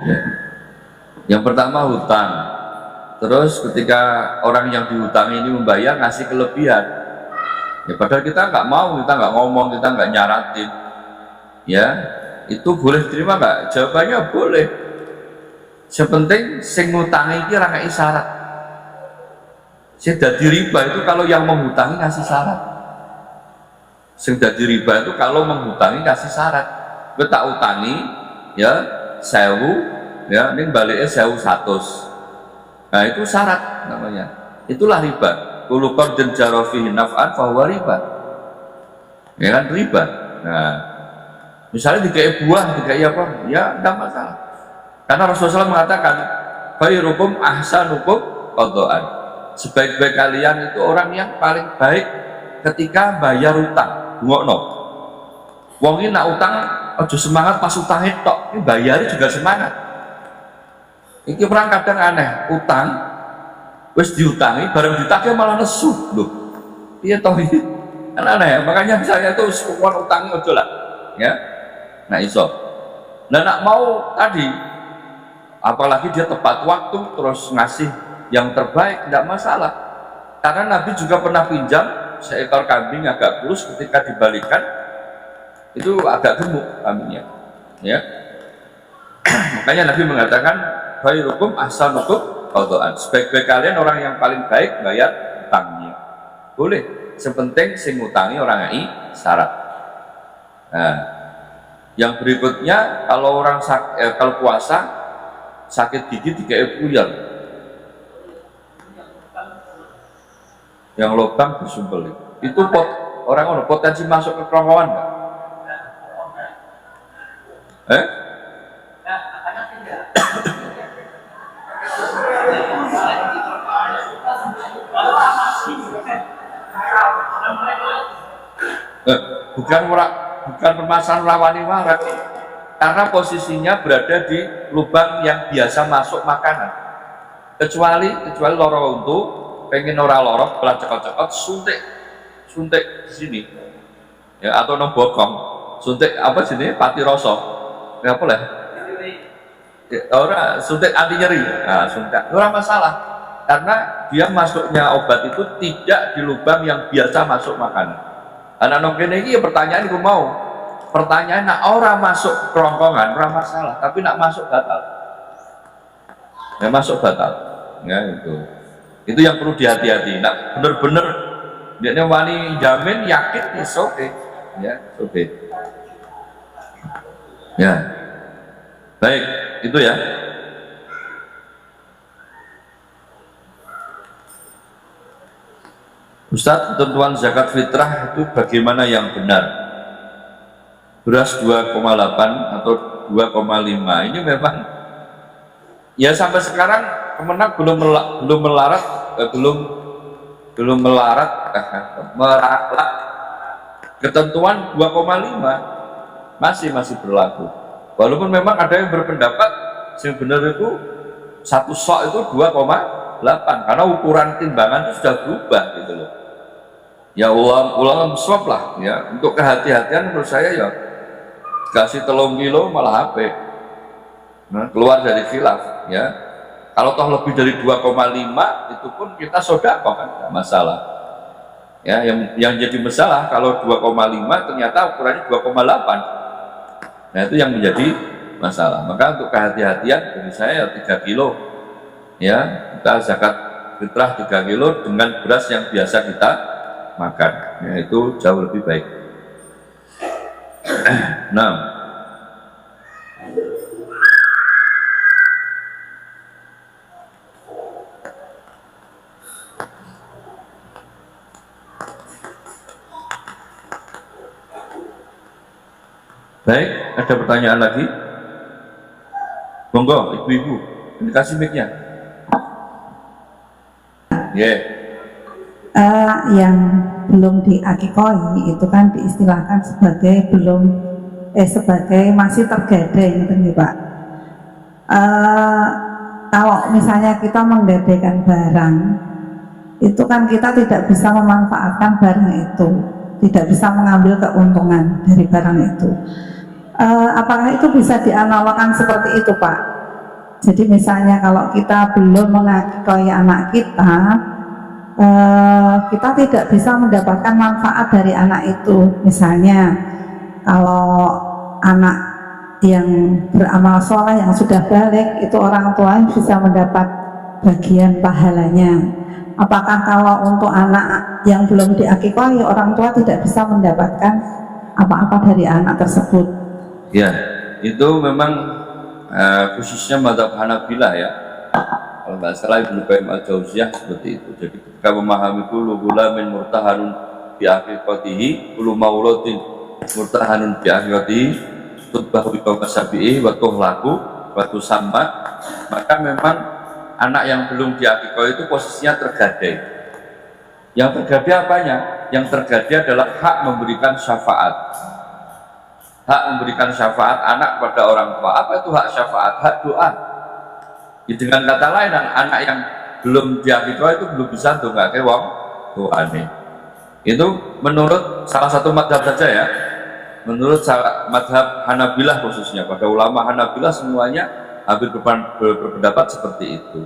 Ya. Yang pertama hutang, terus ketika orang yang dihutangi ini membayar ngasih kelebihan, ya padahal kita nggak mau, kita nggak ngomong, kita nggak nyaratin, ya itu boleh terima nggak? Jawabannya boleh. Sepenting sing ngutangi iki ora ngeki syarat. Sing dadi riba itu kalau yang menghutangi ngasih syarat. Sing dadi riba itu kalau menghutangi kasih syarat. Kowe tak utangi ya 1000 ya ini baliknya 1100. Nah itu syarat namanya, itulah riba. Kullu qardin jara fihi naf'an fahuwa riba, ya kan riba. Nah misalnya dikai buah, dikai apa, ya tidak masalah, karena Rasulullah mengatakan khairukum ahsanukum qadaan, sebaik-baik kalian itu orang yang paling baik ketika bayar utang. Ngono wong ini nak utang aja semangat pas utangnya tok, ini bayarnya juga semangat. Ini orang kadang aneh, utang wis diutangi bareng ditagih malah nesu loh. Iya toh ini kan aneh. Makanya misalnya itu sekuan utangnya aja lah ya. Nah iso. Nah nak mau tadi apalagi dia tepat waktu terus ngasih yang terbaik, tidak masalah. Karena Nabi juga pernah pinjam seekor kambing agak kurus, ketika dibalikan itu agak gemuk kambingnya ya. Makanya Nabi mengatakan khairukum ahsanukum qadaan, sebaik-baik kalian orang yang paling baik bayar utangnya. Boleh, sepenting sing ngutangi orang ngai syarat. Nah, yang berikutnya kalau orang kalau puasa sakit gigi dikai puyeng, yang lubang disumpel itu orang potensi masuk ke kerongkongan nggak? Bukan permasalahan rawani warak, karena posisinya berada di lubang yang biasa masuk makanan. Kecuali loro untu pengen ora lorok belah cekot-cekot suntik di sini ya, atau no bokong suntik apa sini pati rosok nggak boleh ya, orang suntik anti nyeri. Nah, suntik ora masalah karena dia masuknya obat itu tidak di lubang yang biasa masuk makanan. Anak nongkin ini ya pertanyaan aku mau pertanyaan nak orang masuk kerongkongan ora masalah, tapi nak masuk batal ya, masuk batal ya. Itu yang perlu dihati-hati. Nah bener-bener dia wani jamin yakin is okay ya, okay ya. Baik, itu ya. Ustadz, ketentuan zakat fitrah itu bagaimana yang benar? Beras 2,8 atau 2,5 ini memang ya sampai sekarang Kemenak belum melarat ketentuan 2,5 masih berlaku. Walaupun memang ada yang berpendapat yang benar itu satu sok itu 2,8 karena ukuran timbangan itu sudah berubah gitu loh. Ya ulang swab lah ya, untuk kehati-hatian menurut saya ya kasih 3 kilo malah HP. Nah, keluar dari khilaf ya. Kalau toh lebih dari 2,5 itu pun kita sodako kan, tidak masalah ya. Yang jadi masalah kalau 2,5 ternyata ukurannya 2,8. Nah itu yang menjadi masalah. Maka untuk kehati-hatian dari saya 3 kilo ya, kita zakat fitrah 3 kilo dengan beras yang biasa kita makan ya, itu jauh lebih baik. Nah baik, ada pertanyaan lagi? Monggo ibu-ibu, dikasih mic-nya. Yeah. Yang belum diakikoi itu kan diistilahkan sebagai sebagai masih tergadai gitu nih Pak. Kalau misalnya kita menggadaikan barang itu kan kita tidak bisa memanfaatkan barang itu, tidak bisa mengambil keuntungan dari barang itu. Apakah itu bisa dianalogkan seperti itu Pak? Jadi misalnya kalau kita belum mengakikoi anak kita, kita tidak bisa mendapatkan manfaat dari anak itu. Misalnya kalau anak yang beramal soleh yang sudah balik itu orang tua bisa mendapat bagian pahalanya. Apakah kalau untuk anak yang belum diakikoi orang tua tidak bisa mendapatkan apa-apa dari anak tersebut? Ya, itu memang khususnya mazhab Hanabilah ya. Kalau nggak salah Ibnu Qayyim al-Jauziyah seperti itu. Jadi ketika memahami kullu ghulamin murtahanun bi aqiqatihi, kullu mauludin murtahanun bi aqiqatihi, tutbahu bi qasabihi wa tuhlaku wa tusamma, maka memang anak yang belum diakikah itu posisinya tergadai. Yang tergadai apanya? Yang tergadai adalah hak memberikan syafaat. Hak memberikan syafaat anak pada orang tua. Apa itu hak syafaat? Hak doa. Dengan kata lain, anak yang belum diakikah itu belum bisa ndongake wong tuane. Itu menurut salah satu madhab saja ya. Menurut madhab Hanabilah khususnya, pada ulama Hanabilah semuanya hampir berpendapat seperti itu.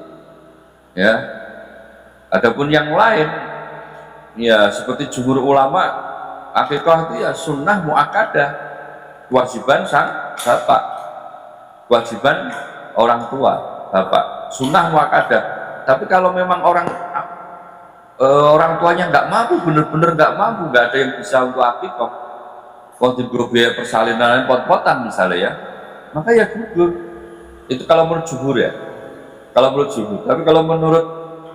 Ya. Adapun yang lain, ya seperti jumhur ulama, akikah itu ya sunnah muakkadah, kewajiban sang bapak, kewajiban orang tua bapak, sunnah muakkadah. Tapi kalau memang orang tuanya nggak mampu, bener-bener nggak mampu, nggak ada yang bisa untuk akikah, waktu biaya persalinan pot-potan misalnya ya, maka ya gugur. Itu kalau menurut jumhur ya, kalau menurut jumhur. Tapi kalau menurut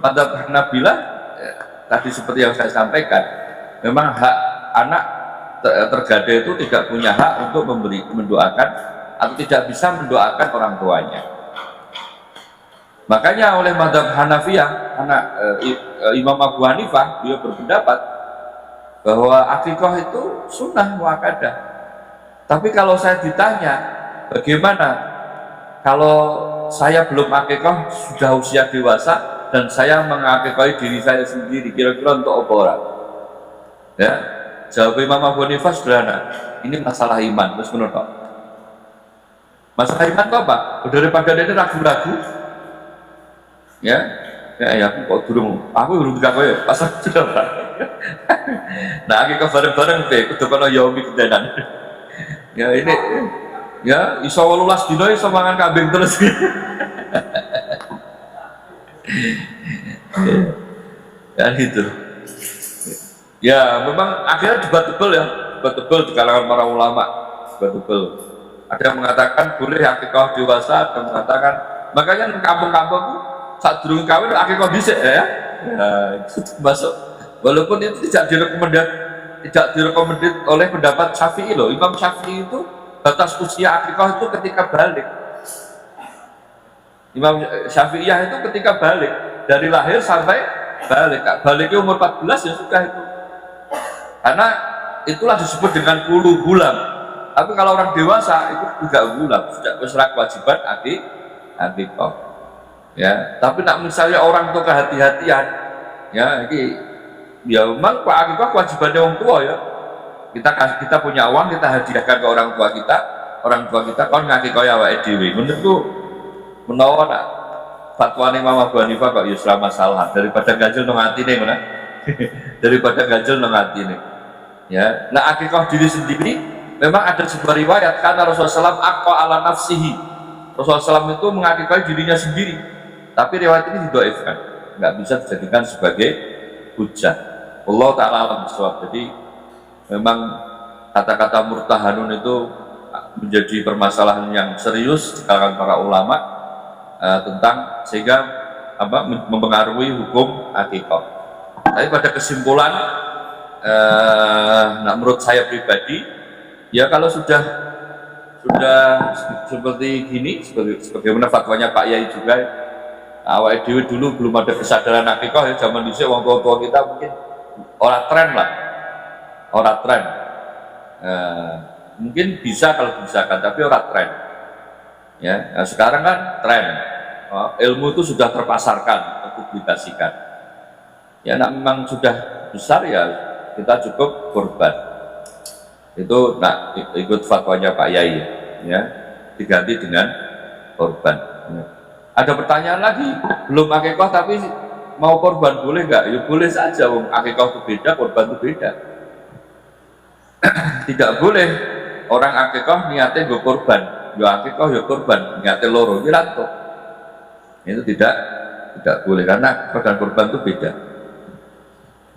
madhab Hanabilah ya, tadi seperti yang saya sampaikan, memang hak anak tergadai itu tidak punya hak untuk mendoakan atau tidak bisa mendoakan orang tuanya. Makanya oleh madhab Hanafiyah, Imam Abu Hanifah dia berpendapat bahwa akikah itu sunnah muakkadah. Tapi kalau saya ditanya, bagaimana kalau saya belum akikah, sudah usia dewasa dan saya mengakikahi diri saya sendiri, kira-kira untuk apa orang? Ya, jawab Imam Abu Hanifah sederhana, ini masalah iman. Terus menurut masalah iman itu apa? Daripada dia ragu-ragu, ya aku kok aku belum dikakoi ya, pasal sudah pak. Nah, akikah bareng-bareng deh, kudu kono yaumi kedanan. Ya ini, ya iso 18 dino iso mangan kambing terus. Ya gitu. Ya memang akhirnya debatable ya, debatable di kalangan para ulama, debatable. Ada yang mengatakan boleh akikah dewasa, ada yang mengatakan, makanya di kampung-kampung saat durung kawin akikah dhisik ya. Nah, itu masuk. Walaupun itu tidak direkomendasi oleh pendapat Syafi'i loh. Imam Syafi'i itu batas usia akikah itu ketika balik. Imam Syafi'iyah itu ketika balik, dari lahir sampai balik. Baliknya umur 14 ya sudah itu. Karena itulah disebut dengan ulu gulam. Tapi kalau orang dewasa itu juga gulam, sudah berserah kewajiban akikah. Ya, tapi nak misalnya orang tuh kehati-hatian, ya ini ya memang pak akikah kewajibannya orang tua ya. Kita punya uang, kita hadiahkan ke orang tua kita kon ngakikah ya awake dhewe. Menurutku menawa nak fatwa Imam Abu Hanifah kok ya selama salah daripada ganjel nang atine ngono. Daripada ganjel nang atine. Ya, nah akikah diri sendiri memang ada sebuah riwayat karena Rasulullah SAW aqqa ala nafsihi. Rasulullah SAW itu mengakikahi dirinya sendiri. Tapi riwayat ini didoifkan, nggak bisa dijadikan sebagai hujah. Allah Ta'ala alam bisawab. Jadi memang kata-kata murtahanun itu menjadi permasalahan yang serius di kalangan para ulama tentang sehingga mempengaruhi hukum akikah. Tapi pada kesimpulan, nah menurut saya pribadi, ya kalau sudah seperti gini, sebagaimana fatwanya Pak Yai juga. Awal dulu belum ada kesadaran akikah ya, zaman dulu orang tua kita mungkin orang tren lah, mungkin bisa kalau dibisakan, tapi orang tren ya. Nah, sekarang kan tren, ilmu itu sudah terpasarkan, terpublikasikan ya. Nah, memang sudah besar ya kita cukup korban itu. Nah, ikut fatwanya Pak Yai ya, diganti dengan korban ya. Ada pertanyaan lagi, belum akikah tapi mau korban boleh nggak? Ya boleh saja, wong akikah itu beda, korban itu beda. Tidak boleh orang akikah niatnya gue korban, ya akikah ya korban, niatnya loro, wiranto. Itu tidak boleh karena korban korban itu beda.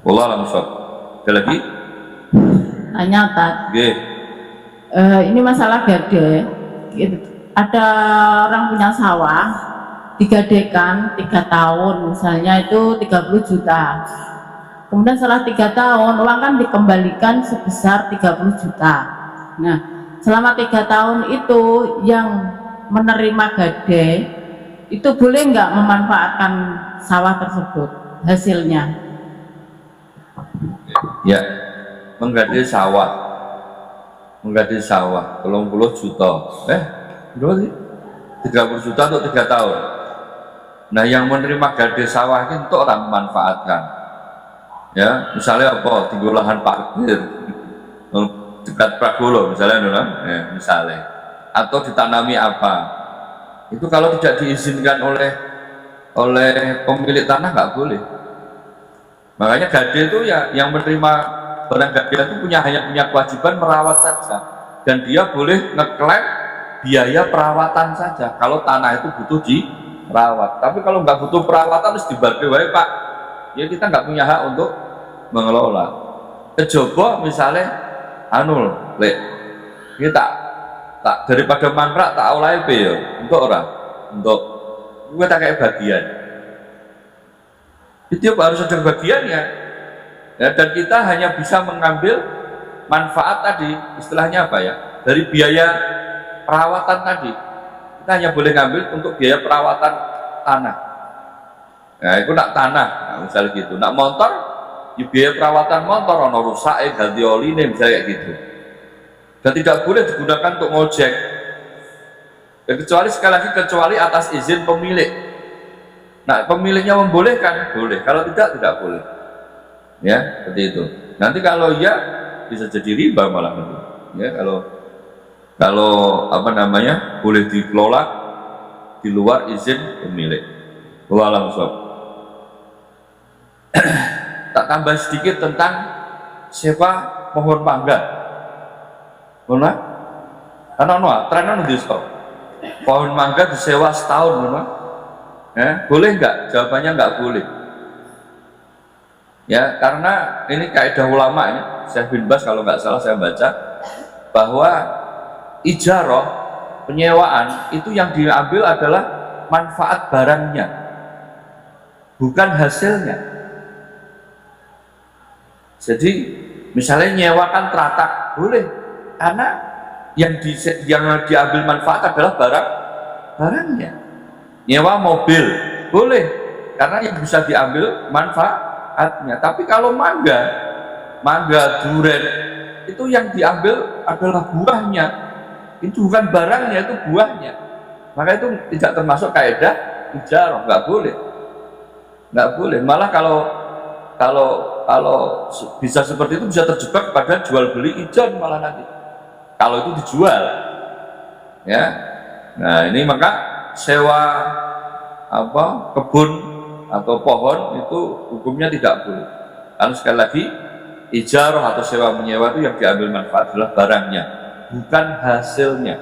Wallah langsung. Ada lagi? Tanya Tat. Oke. Ini masalah gade. Ada orang punya sawah, digadekan 3 tahun, misalnya itu 30 juta. Kemudian setelah 3 tahun, uang kan dikembalikan sebesar 30 juta. Nah, selama 3 tahun itu yang menerima gade itu boleh nggak memanfaatkan sawah tersebut hasilnya? Ya, menggade sawah 30 juta, berapa sih? 30 juta untuk 3 tahun. Nah, yang menerima gade sawah itu untuk orang memanfaatkan. Ya, misalnya apa? Tinggal lahan parkir dekat Pragolo misalnya, misalnya, atau ditanami apa? Itu kalau tidak diizinkan oleh pemilik tanah nggak boleh. Makanya gade itu ya yang menerima barang gade itu hanya punya kewajiban merawat saja, dan dia boleh ngeklaim biaya perawatan saja kalau tanah itu butuh dirawat. Tapi kalau nggak butuh perawatan harus dibagi wae Pak, ya kita nggak punya hak untuk mengelola. Kejobo misalnya kita tak daripada mangkrak tak oleh ya untuk orang untuk gue tak kayak bagian itu harus ada bagiannya ya, dan kita hanya bisa mengambil manfaat tadi, istilahnya apa ya, dari biaya perawatan tadi. Kita hanya boleh ngambil untuk biaya perawatan tanah. Nah itu nak tanah, nah, misalnya gitu. Nak motor, ya biaya perawatan motor, ono rusak, ganti oli nih, misalnya kayak gitu. Dan tidak boleh digunakan untuk ngojek. Ya, kecuali sekali lagi kecuali atas izin pemilik. Nah, pemiliknya membolehkan, boleh. Kalau tidak boleh. Ya, seperti itu. Nanti kalau iya bisa jadi riba malah nanti. Ya, kalau apa namanya boleh dikelola di luar izin pemilik. Wallahu a'lam. Tak tambah sedikit tentang sewa pohon mangga. Mana? Karena tren di pohon mangga disewa setahun, mana? Boleh nggak? Jawabannya nggak boleh. Ya, karena ini kaidah ulama ini, Syekh bin Bas kalau nggak salah saya baca bahwa ijarah penyewaan itu yang diambil adalah manfaat barangnya, bukan hasilnya. Jadi misalnya nyewakan teratak boleh, karena yang diambil manfaat adalah barangnya. Nyewa mobil boleh karena yang bisa diambil manfaatnya. Tapi kalau mangga durian itu yang diambil adalah buahnya, itu bukan barangnya, itu buahnya. Maka itu tidak termasuk kaidah ijarah, nggak boleh. Malah kalau bisa seperti itu bisa terjebak pada jual beli ijon malah nanti kalau itu dijual ya. Nah ini maka sewa kebun atau pohon itu hukumnya tidak boleh. Karena sekali lagi ijarah atau sewa menyewa itu yang diambil manfaat adalah barangnya, bukan hasilnya.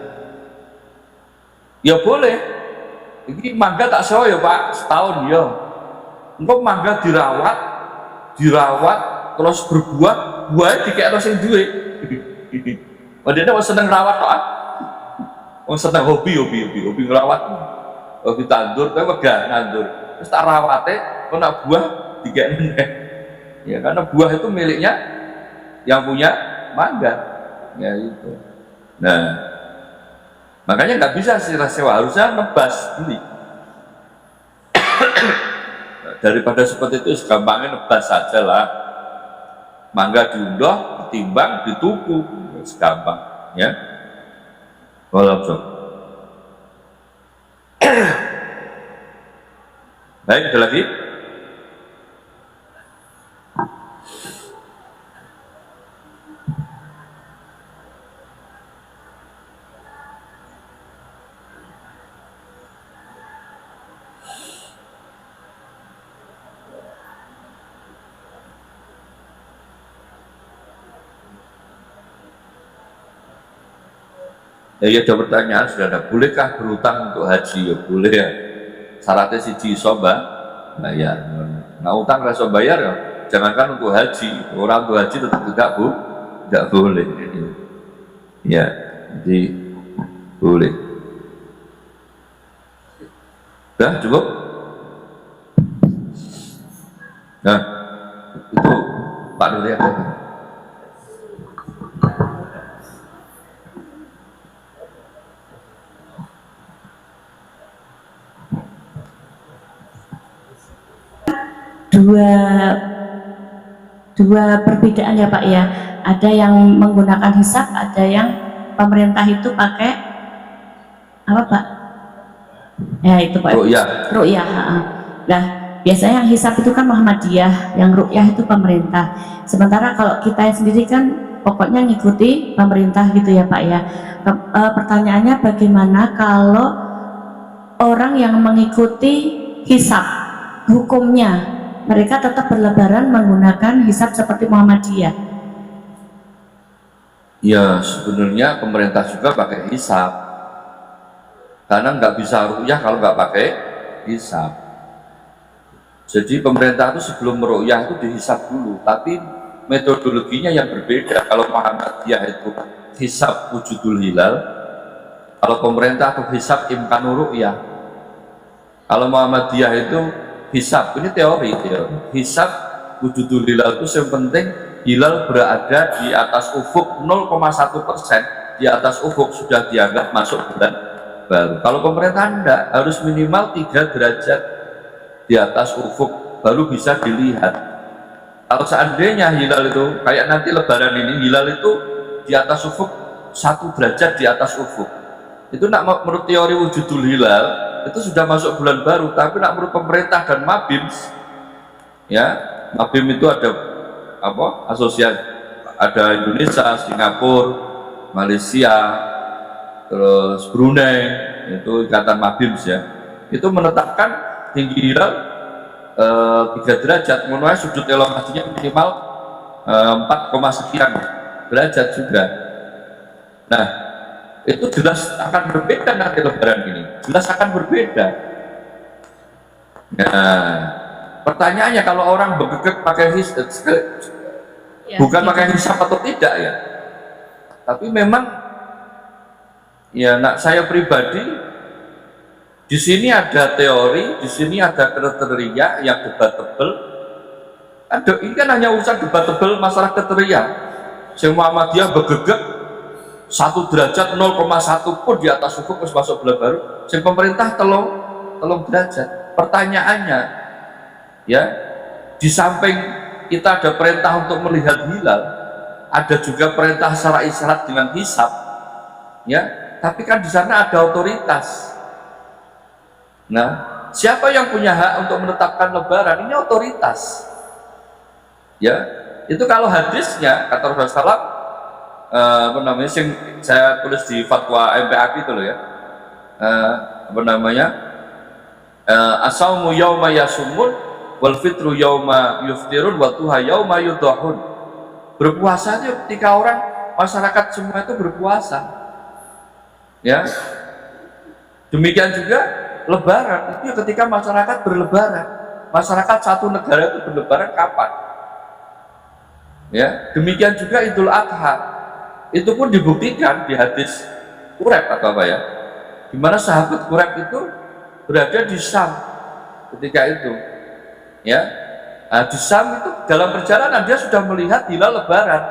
Ya boleh. Ini mangga tak sewa ya Pak setahun ya. Engkau mangga dirawat terus berbuah, buahnya dikekno sing duwe. Padahal wong seneng rawat kok. Wong seneng hobi ngerawat. Hobi tandur, kowe megah nandur. Terus tak rawate, kok nak buah dikekno. Ya karena buah itu miliknya yang punya mangga. Ya itu. Nah, makanya nggak bisa sewa, harusnya nebas beli. Daripada seperti itu segampangnya nebas saja lah, mangga diundah, ditimbang, dituku, segampang ya. Walaupun baik, ada lagi? Ya, ada pertanyaan saudara, bolehkah berutang untuk haji? Ya boleh ya. Syaratnya siji iso bayar. Nah utang rasa bayar ya, jangankan untuk haji, orang untuk haji tetap tidak boleh. Ya, jadi boleh. Sudah cukup? Nah, itu Pak Nur ya. Dua perbedaan ya Pak ya. Ada yang menggunakan hisab, ada yang pemerintah itu pakai apa Pak? Ya itu Pak. Ru'yah. Nah, biasanya yang hisab itu kan Muhammadiyah, yang ru'yah itu pemerintah. Sementara kalau kita sendiri kan pokoknya ngikuti pemerintah gitu ya Pak ya. Pertanyaannya bagaimana kalau orang yang mengikuti hisab, hukumnya mereka tetap berlebaran menggunakan hisab seperti Muhammadiyah? Ya sebenarnya pemerintah juga pakai hisab, karena nggak bisa ru'yah kalau nggak pakai hisab. Jadi pemerintah itu sebelum meru'yah itu dihisab dulu, tapi metodologinya yang berbeda. Kalau Muhammadiyah itu hisab wujudul hilal, kalau pemerintah itu hisab imkanu ru'yah. Kalau Muhammadiyah itu hisab, ini teori, hisab wujudul hilal itu yang penting hilal berada di atas ufuk 0,1%, di atas ufuk sudah dianggap masuk bulan baru. Kalau pemerintah enggak, harus minimal 3 derajat di atas ufuk baru bisa dilihat. Kalau seandainya hilal itu kayak nanti lebaran ini, hilal itu di atas ufuk 1 derajat di atas ufuk, itu nak menurut teori wujudul hilal itu sudah masuk bulan baru. Tapi nak menurut pemerintah dan Mabim, ya Mabim itu ada apa, asosiasi, ada Indonesia, Singapura, Malaysia, terus Brunei, itu ikatan Mabim ya, itu menetapkan tinggi hilal 3 derajat, menurut sudut elongasinya minimal 4, sekian derajat juga. Nah itu jelas akan berbeda nanti lebaran ini, jelas akan berbeda. Nah pertanyaannya, kalau orang bergegek pakai hisab, bukan pakai hisab atau tidak ya, tapi memang ya nak saya pribadi di sini ada teori, di sini ada kriteria yang debatable. Ini kan hanya urusan debatable masalah kriteria. Semua Muhammadiyah bergegek 1 derajat 0,1 pun di atas ufuk masuk bulan baru. Si pemerintah telung derajat. Pertanyaannya, ya, di samping kita ada perintah untuk melihat hilal, ada juga perintah secara isyarat dengan hisab, ya. Tapi kan di sana ada otoritas. Nah, siapa yang punya hak untuk menetapkan lebaran? Ini otoritas. Ya, itu kalau hadisnya kata Rasulullah apa namanya, saya tulis di fatwa MPAK itu loh ya, apa namanya, asaumu yauma yasumun wal fitru yauma yuftirun wa tuha yauma yudhahun. Berpuasa itu ketika orang masyarakat semua itu berpuasa, ya. Demikian juga lebaran itu ketika masyarakat berlebaran. Masyarakat satu negara itu berlebaran kapan, ya. Demikian juga Idul Adha, itu pun dibuktikan di hadis Quraib atau apa ya, di mana sahabat Quraib itu berada di Syam ketika itu, ya. Nah, di Syam itu dalam perjalanan dia sudah melihat hilal lebaran,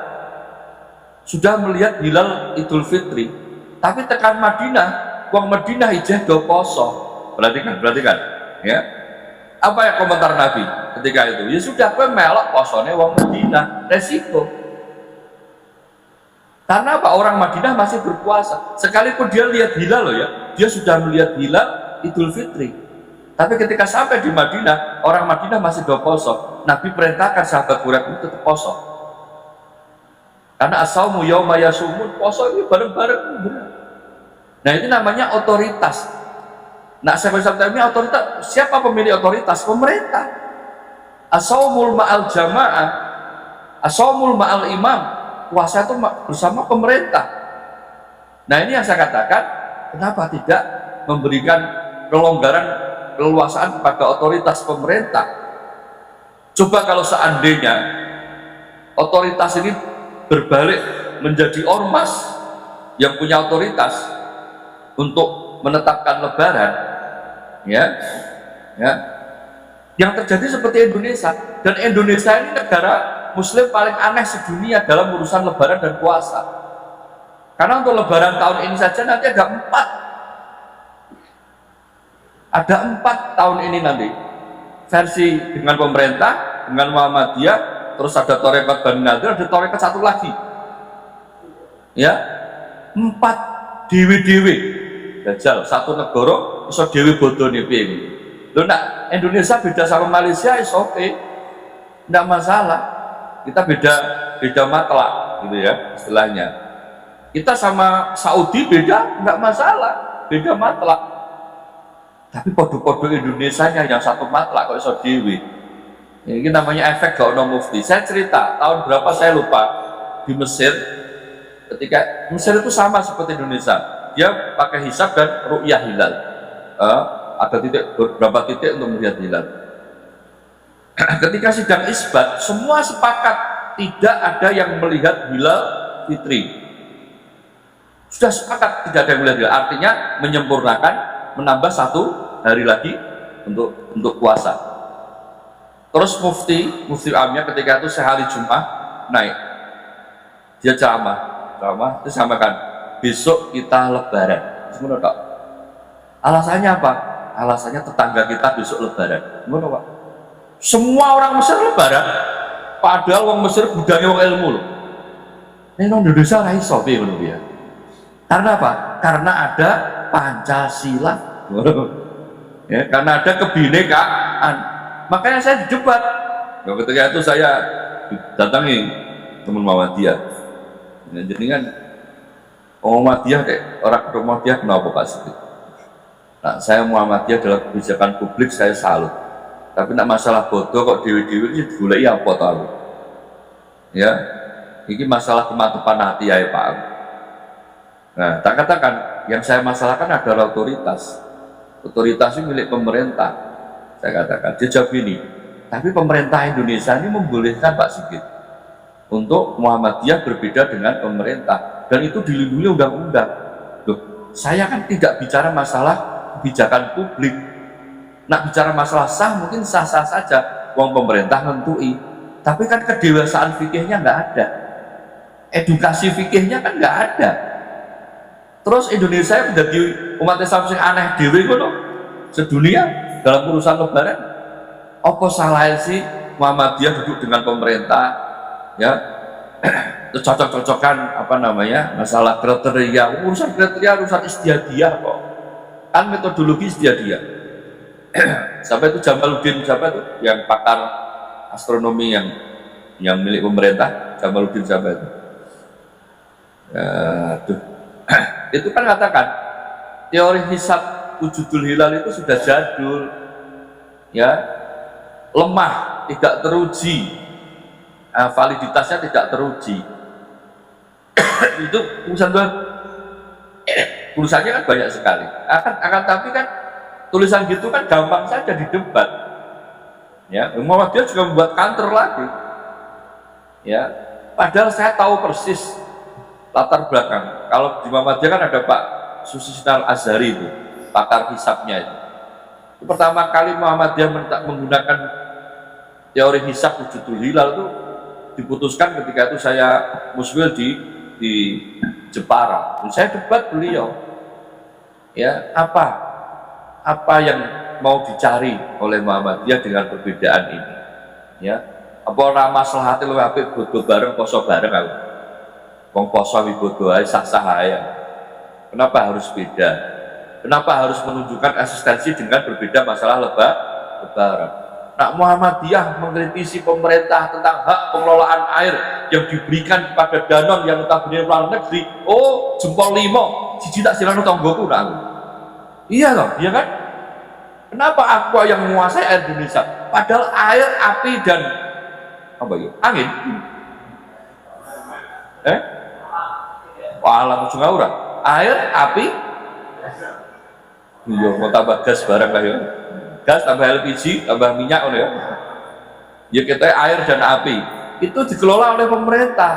sudah melihat hilal Idul Fitri. Tapi tekan Madinah, wong Madinah ijeh do poso. Perhatikan, ya. Apa ya komentar Nabi ketika itu? Ya sudah, kowe melok posone wong Madinah, resiko. Karena apa? Orang Madinah masih berpuasa. Sekalipun dia lihat hilal loh ya, dia sudah melihat hilal Idul Fitri. Tapi ketika sampai di Madinah, orang Madinah masih do poso. Nabi perintahkan sahabat Quraisy itu tetap poso. Karena asaumu yauma yasumun, poso ini bareng-bareng. Nah itu namanya otoritas. Nah saya ini otoritas. Siapa pemilik otoritas? Pemerintah. Asaumul ma'al jamaah, asaumul ma'al imam. Puasa itu bersama pemerintah. Nah ini yang saya katakan, kenapa tidak memberikan kelonggaran, keleluasaan kepada otoritas pemerintah? Coba kalau seandainya otoritas ini berbalik menjadi ormas yang punya otoritas untuk menetapkan lebaran, ya, yang terjadi seperti Indonesia. Dan Indonesia ini negara Muslim paling aneh sedunia dalam urusan lebaran dan puasa. Karena untuk lebaran tahun ini saja nanti ada 4 tahun ini nanti versi dengan pemerintah, dengan Muhammadiyah, terus ada Torekat Bani Nadir, ada Torekat satu lagi, ya, 4 dewi-dewi Dajjal, satu negara iso dewi bodoh nih ini. Loh, nak Indonesia beda sama Malaysia is oke, tidak masalah, kita beda matlak gitu ya istilahnya. Kita sama Saudi beda, nggak masalah, beda matlak. Tapi podo-podo Indonesianya yang satu matlak kok iso dewi. Ini namanya efek gak ono mufti. Saya cerita tahun berapa saya lupa, di Mesir, ketika Mesir itu sama seperti Indonesia, dia pakai hisab dan ru'yah hilal. Ada beberapa titik untuk melihat hilal. Ketika sidang isbat, semua sepakat tidak ada yang melihat hilal fitri. Sudah sepakat tidak ada yang melihat hilal, artinya menyempurnakan, menambah 1 hari lagi untuk puasa. Terus mufti Amnya ketika itu sehari Jumat naik, dia ceramah itu sampaikan, besok kita lebaran. Semua tak. Alasannya apa? Alasannya tetangga kita besok lebaran. Semua Pak. Semua orang Mesir lebaran, padahal orang Mesir budaya orang ilmu loh. Ini orang Indonesia ra iso piye ngono ya. Karena apa? Karena ada Pancasila. Ya, karena ada kebinekaan. Makanya saya didebat. Nah, ketika itu saya datangi teman Muhammadiyah. Nah, jadi kan Muhammadiyah orang Muhammadiyah kenapa Pak Siddiq? Nah, saya Muhammadiyah dalam kebijakan publik saya salut. Tapi nak masalah bodoh kok dewi-dewi ini digulai apa tahu? Ya, ini masalah kematupan hati ya Pak. Nah, tak katakan yang saya masalahkan adalah otoritas. Otoritas ini milik pemerintah. Saya katakan, dia jawab ini. Tapi pemerintah Indonesia ini membolehkan Pak Sigit untuk Muhammadiyah berbeda dengan pemerintah, dan itu dilindungi undang-undang. Loh, saya kan tidak bicara masalah kebijakan publik. Nak bicara masalah sah mungkin sah-sah saja, uang pemerintah ngentui. Tapi kan kedewasaan fikihnya nggak ada, edukasi fikihnya kan nggak ada. Terus Indonesia menjadi umat Islam yang aneh dewi kono sedunia dalam urusan lebaran. Apa salahnya sih Muhammadiyah duduk dengan pemerintah, ya, cocok-cocokan apa namanya masalah kriteria, urusan istiadiyah kok, kan metodologi istiadiyah. Sampai itu Jamaluddin siapa itu yang pakar astronomi yang milik pemerintah, Jamaluddin siapa itu? Itu kan katakan teori hisab wujudul hilal itu sudah jadul, ya, lemah, tidak teruji, validitasnya tidak teruji. Itu urusannya kan banyak sekali. Akan tapi kan tulisan gitu kan gampang saja didebat. Ya, Muhammadiyah juga membuat counter lagi. Ya, padahal saya tahu persis latar belakang. Kalau di Muhammadiyah kan ada Pak Susi Azhari itu, pakar hisabnya itu. Pertama kali Muhammadiyah menggunakan teori hisab wujudul hilal itu diputuskan ketika itu saya muswil di Jepara. Saya debat beliau, ya, apa yang mau dicari oleh Muhammadiyah dengan perbedaan ini, ya, apa ora maslahate luwih apik bodo bareng poso bareng aku. Wong poso wibodo ae sah-sah ae. Kenapa harus beda? Kenapa harus menunjukkan eksistensi dengan berbeda masalah lebaran? Nak Muhammadiyah mengkritisi pemerintah tentang hak pengelolaan air yang diberikan kepada Danon yang notabene luar negeri. Oh, jempol 5, siji tak silano tanggoku nak aku. Iya loh, iya kan? Kenapa aku yang menguasai air Indonesia? Padahal air, api, dan apa ya? Angin. Alam ujung aura. Air, api, iya mau tambah gas barang lah ya, gas tambah LPG tambah minyak ya. Ya kita air dan api itu dikelola oleh pemerintah,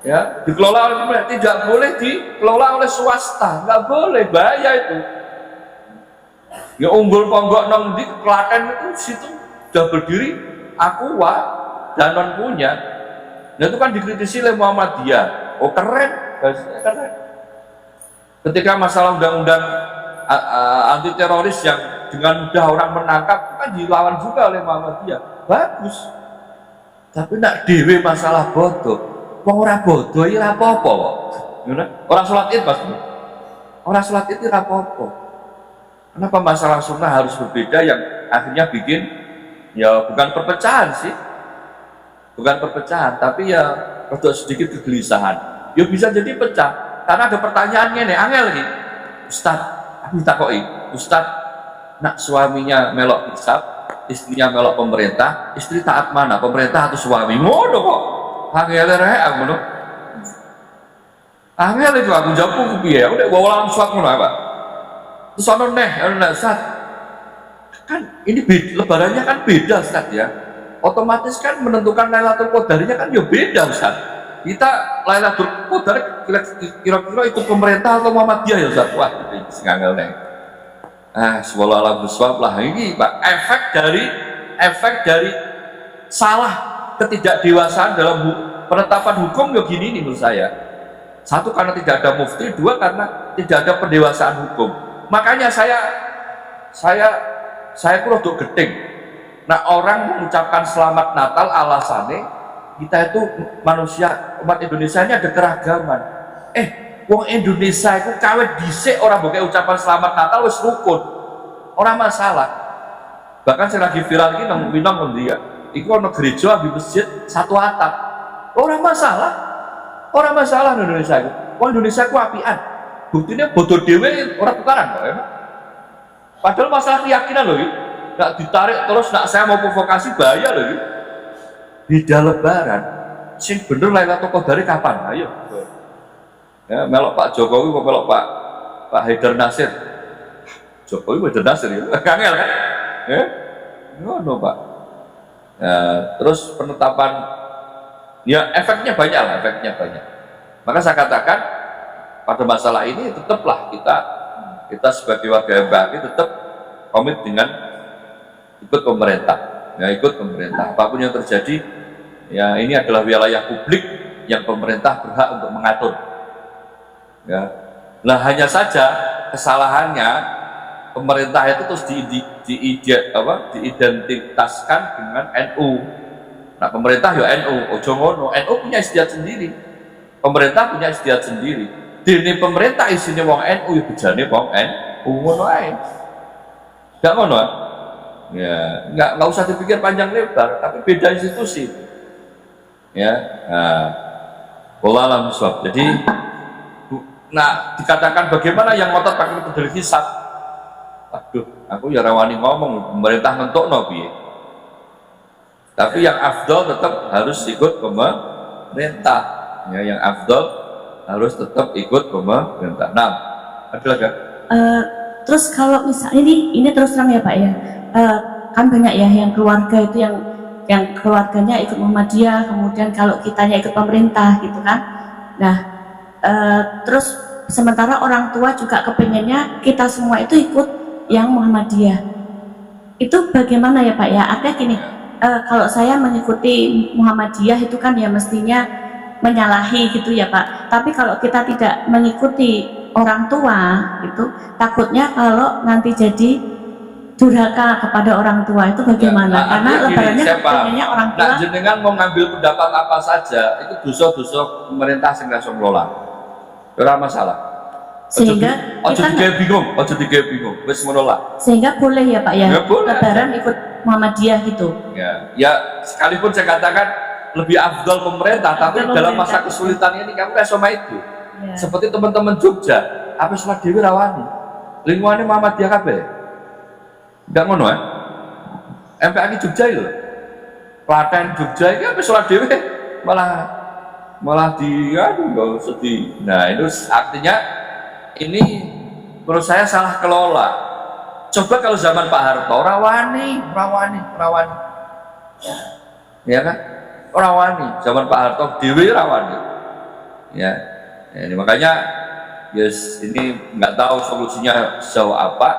ya dikelola oleh pemerintah, tidak boleh dikelola oleh swasta, nggak boleh, bahaya itu. Ya Unggul Ponggok nong di Klaten itu situ sudah berdiri Aqua, Danone punya, nah itu kan dikritisi oleh Muhammadiyah. Oh keren, keren. Ketika masalah undang-undang anti teroris yang dengan mudah orang menangkap kan dilawan juga oleh Muhammadiyah, bagus. Tapi nak dewe masalah bodoh, wong ora bodoh iki ora apa-apa kok. Orang sholat id pasti. Orang sholat id ora apa-apa. Kenapa masalah sunnah harus berbeda yang akhirnya bikin ya bukan perpecahan sih. Bukan perpecahan, tapi ya rada sedikit kegelisahan. Ya bisa jadi pecah. Karena ada pertanyaannya nih, angel nih, Ustaz, aku takoi, Ustaz, nak suaminya melok hisab, istrinya melok pemerintah, istri taat mana, pemerintah atau suami? Ngono kok, angel aku ngono. Angel itu aku jawab aku piye, udah gua ulang suap ngono apa? Terus ono neh, Ustaz, kan ini lebarannya kan beda Ustaz ya, otomatis kan menentukan Lailatul Qadarinya kan ya beda Ustaz. Kita Lailatul Qadar kira-kira ikut pemerintah atau Muhammadiyah ya Ustaz? Wah, itu ngangel nih. Semoga alam beswab lah ini Pak, efek dari salah ketidakdewasaan dalam penetapan hukum ya gini nih menurut saya. Satu karena tidak ada mufti, dua karena tidak ada pendewasaan hukum. Makanya saya kudu gedeng. Nah orang mengucapkan selamat Natal alasannya kita itu manusia, umat Indonesia ini ada keragaman. Wong Indonesia itu kawet dhisik orang bukan ucapan selamat Natal wis rukun. Orang masalah. Bahkan saya lagi viral ini nang Minang dia. Iku ono gereja di masjid satu atap. Orang masalah. Orang masalah di Indonesia itu. Wong Indonesia ku apian. Buktinya bodoh dhewe orang tukaran kok ya. Padahal masalah keyakinan loh, nggak ditarik terus nak saya mau provokasi bahaya loh. Beda lebaran, sing bener Lailatul Qadar kapan? Ayo, ya, melok Pak Jokowi, melok Pak Haidar Nasir. Jokowi Haidar Nasir ya, kangel kan? Ya, ngono Pak. Ya, terus penetapan, ya efeknya banyak lah, efeknya banyak. Maka saya katakan pada masalah ini tetaplah kita sebagai warga NKRI tetap komit dengan ikut pemerintah. Ya ikut pemerintah, apapun yang terjadi ya ini adalah wilayah publik yang pemerintah berhak untuk mengatur ya. Nah hanya saja kesalahannya pemerintah itu terus diidentitaskan dengan NU. Nah pemerintah ya NU, ojo ngono, NU punya istiadat sendiri, pemerintah punya istiadat sendiri. Dene pemerintah isinya wong NU ya bejane wong NU ngono ae. Gak ngono ya, nggak usah dipikir panjang lebar, tapi beda institusi ya. Wallah alam bisawab. Jadi nah dikatakan bagaimana yang ngotot pakai metode hisab, aduh aku ya rawani ngomong pemerintah ngentuk piye, tapi yang afdol tetap harus ikut pemerintah ya, yang afdol harus tetap ikut pemerintah. Nah ada lagi terus kalau misalnya ini terus terang ya Pak ya, kan banyak ya yang keluarga itu yang keluarganya ikut Muhammadiyah, kemudian kalau kitanya ikut pemerintah gitu kan. Nah terus sementara orang tua juga kepengennya kita semua itu ikut yang Muhammadiyah. Itu bagaimana ya Pak ya? Artinya gini, kalau saya mengikuti Muhammadiyah itu kan ya mestinya menyalahi gitu ya Pak. Tapi kalau kita tidak mengikuti orang tua itu takutnya kalau nanti jadi durhaka kepada orang tua itu bagaimana? Ya, karena lebarannya kepengennya orang tua. Nah, jenengan mau ngambil pendapat apa saja itu dosa-dosa pemerintah sing langsung ngelola. Ora masalah. Sehingga ojo digawe bingung, wis menolak. Sehingga boleh ya Pak ya, lebaran ikut Muhammadiyah gitu. Ya, sekalipun saya katakan lebih afdal pemerintah, tapi dalam masa kesulitan ini kamu kayak sama itu. Ya. Seperti teman-teman Jogja, apa sholat dewi rawani, lingkungannya Muhammadiyah kabeh. Enggak ngono ya? MPAK Jogja itu, Klaten Jogja itu apa sholat dewi malah malah aduh sedih. Nah itu artinya ini menurut saya salah kelola. Coba kalau zaman Pak Harto rawani, ya kan? Rawani, zaman Pak Harto dewi rawani, ya. Ini makanya, yes, ini nggak tahu solusinya sejauh apa,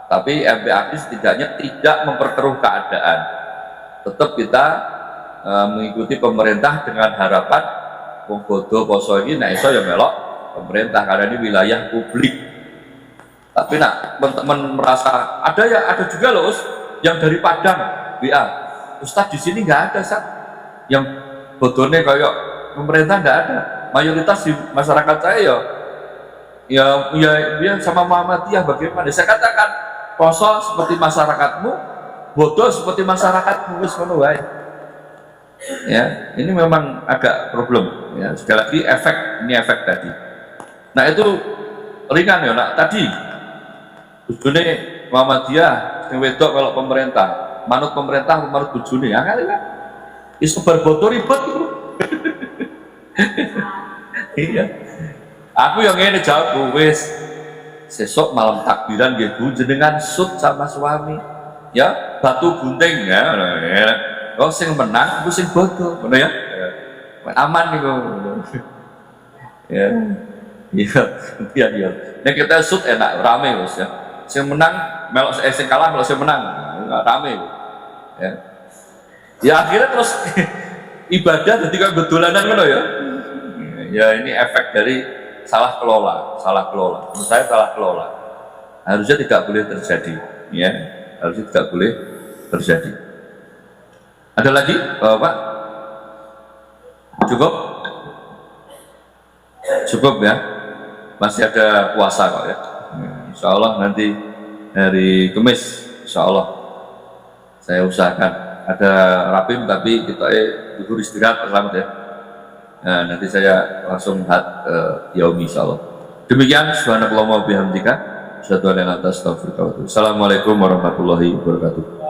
tapi MPAKI setidaknya tidak memperkeruh keadaan. Tetap kita mengikuti pemerintah dengan harapan wong bodo poso ini, nah iso ya melok pemerintah karena ini wilayah publik. Tapi nak teman-teman merasa ada juga loh yang dari Padang WA, Ustadz di sini nggak ada Ustadz yang bodone kayak pemerintah, nggak ada. Mayoritas di masyarakat saya ya sama Muhammadiyah. Bagaimana saya katakan, poso seperti masyarakatmu, bodoh seperti masyarakatmu, wis ngono wae. Ya, ini memang agak problem ya. Sekali lagi efek tadi. Nah itu ringan ya nak tadi bojone Muhammadiyah sing wedok kalau pemerintah manut pemerintah manut bojone ya kali kan iso berbodo ribet itu. Iya, aku yang ngene jawab wis sesok malam takbiran nggih Bu jenengan sut sama suami ya batu gunting ya. Oh sing menang aku sing bodoh ngono ya. Aman niku. Ya. Iya. Nek kita sut enak rame wis ya. Sing menang melok sing kalah melok sing menang. Rame. Ya. Ya akhirnya terus ibadah jadi kayak bedolanan ngono ya. Ya ini efek dari salah kelola. Menurut saya salah kelola. Harusnya tidak boleh terjadi, ya. Harusnya tidak boleh terjadi. Ada lagi, Pak? Cukup ya. Masih ada puasa kok ya. Insya Allah nanti hari Kamis, Insya Allah saya usahakan ada rapim tapi kita tidur istirahat selamat ya. Nah, nanti saya langsung yaumi insya Allah. Demikian subhanakallahumma wa bihamdika asyhadu an la ilaha illa anta astaghfiruka wa atubu ilaik. Assalamualaikum warahmatullahi wabarakatuh.